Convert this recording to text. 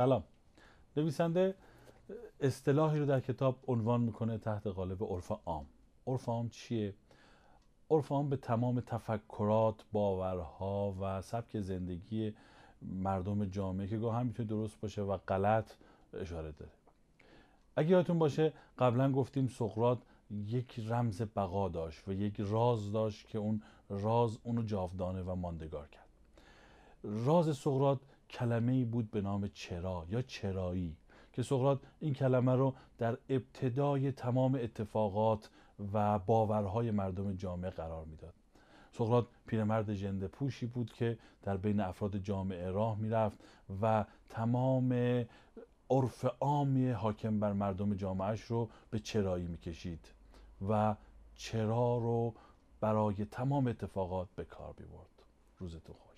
سلام. نویسنده اصطلاحی رو در کتاب عنوان میکنه تحت قالب عرف عام. عرف عام چیه؟ عرف عام به تمام تفکرات، باورها و سبک زندگی مردم جامعه که گاه هم میتونه درست باشه و غلط اشاره داره. اگه یادتون باشه قبلا گفتیم سقراط یک رمز بقا داشت و یک راز داشت که اون راز اونو جاودانه و ماندگار کرد. راز سقراط کلمه‌ای بود به نام چرا یا چرایی که سقراط این کلمه رو در ابتدای تمام اتفاقات و باورهای مردم جامعه قرار میداد. سقراط پیرمرد ژنده پوشی بود که در بین افراد جامعه راه میرفت و تمام عرف عامی حاکم بر مردم جامعهش رو به چرایی میکشید و چرا رو برای تمام اتفاقات به کار میبرد. روزتون خوش.